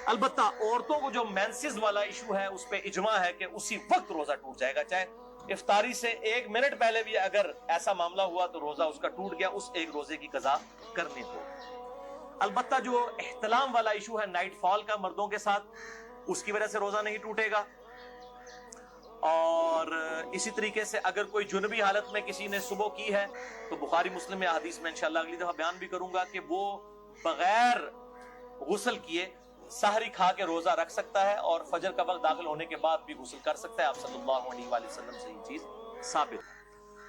البتہ عورتوں کو جو مینسز والا ایشو ہے اس پہ اجماع ہے کہ اسی وقت روزہ ٹوٹ جائے گا، چاہے افطاری سے 1 منٹ پہلے بھی اگر ایسا معاملہ ہوا تو روزہ اس کا ٹوٹ گیا، اس ایک روزے کی قضا کرنی ہو۔ البتہ جو احتلام والا ایشو ہے نائٹ فال کا مردوں کے ساتھ، اس کی وجہ سے روزہ نہیں ٹوٹے گا۔ اور اسی طریقے سے اگر کوئی جنبی حالت میں کسی نے صبح کی ہے تو بخاری مسلم میں حدیث میں انشاءاللہ اگلی دفعہ بیان بھی کروں گا کہ وہ بغیر غسل کیے سحری کھا کے روزہ رکھ سکتا ہے اور فجر کا وقت داخل ہونے کے بعد بھی غسل کر سکتا ہے۔ آپ صلی اللہ علیہ وآلہ وسلم سے یہ چیز ثابت ہے۔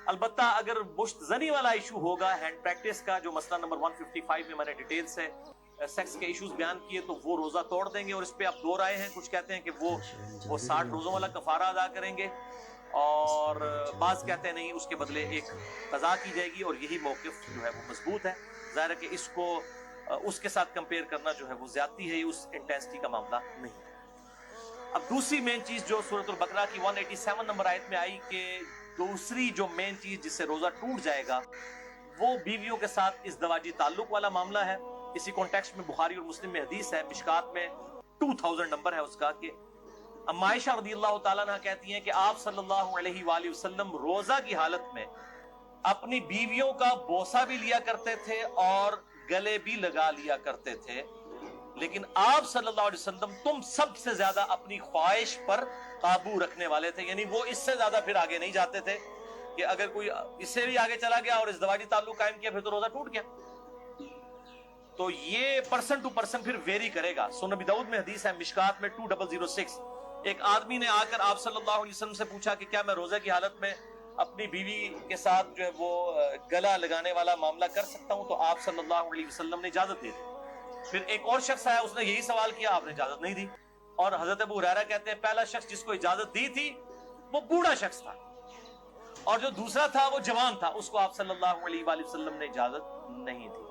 البتہ اگر مشت زنی والا ایشو ہوگا ہینڈ پریکٹس کا، جو مسئلہ نمبر 155 میں میں نے ڈیٹیل سے سیکس کے ایشوز بیان کیے، تو وہ روزہ توڑ دیں گے، اور اس پہ اب دو رائے ہیں۔ کچھ کہتے ہیں کہ وہ 60 روزوں والا کفارہ ادا کریں گے، اور بعض کہتے ہیں نہیں، اس کے بدلے ایک قضا کی جائے گی، اور یہی موقف جو ہے وہ مضبوط ہے۔ ظاہر ہے کہ اس کو اس کے ساتھ کمپیئر کرنا جو ہے وہ زیادتی ہے، اس انٹینسٹی کا معاملہ نہیں ہے۔ اب دوسری مین چیز جو سورۃ البقرہ کی 187 نمبر آیت میں آئی کہ دوسری جو مین چیز جس سے روزہ ٹوٹ جائے گا وہ بیویوں کے ساتھ ازدواجی تعلق والا معاملہ ہے۔ اسی کانٹیکسٹ میں بخاری اور مسلم میں حدیث ہے، مشکات میں 2000 نمبر ہے اس کا، کہ اما عائشہ رضی اللہ تعالیٰ عنہ کہتی ہیں کہ آپ صلی اللہ علیہ وآلہ وسلم روزہ کی حالت میں اپنی بیویوں کا بوسہ بھی لیا کرتے تھے اور گلے بھی لگا لیا کرتے تھے، لیکن آپ صلی اللہ علیہ وسلم تم سب سے زیادہ اپنی خواہش پر قابو رکھنے والے تھے، یعنی وہ اس سے زیادہ پھر آگے نہیں جاتے تھے کہ اگر کوئی اس سے بھی آگے چلا گیا اور ازدواجی تعلق قائم کیا پھر تو روزہ ٹوٹ گیا۔ تو یہ پرسن ٹو پرسن پھر ویری کرے گا۔ سنن ابی داؤد میں حدیث ہے، مشکات میں 2006، ایک آدمی نے آ کر آپ صلی اللہ علیہ وسلم سے پوچھا کہ کیا میں روزہ کی حالت میں اپنی بیوی کے ساتھ جو ہے وہ گلا لگانے والا معاملہ کر سکتا ہوں؟ تو آپ صلی اللہ علیہ وسلم نے اجازت دے دی۔ پھر ایک اور شخص آیا، اس نے یہی سوال کیا، آپ نے اجازت نہیں دی۔ اور حضرت ابو ہریرہ کہتے ہیں پہلا شخص جس کو اجازت دی تھی وہ بوڑھا شخص تھا، اور جو دوسرا تھا وہ جوان تھا، اس کو آپ صلی اللہ علیہ وآلہ وسلم نے اجازت نہیں دی۔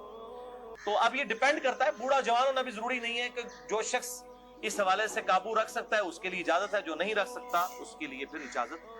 تو اب یہ ڈیپینڈ کرتا ہے، بوڑھا جوان ہونا بھی ضروری نہیں ہے، کہ جو شخص اس حوالے سے قابو رکھ سکتا ہے اس کے لیے اجازت ہے، جو نہیں رکھ سکتا اس کے لیے پھر اجازت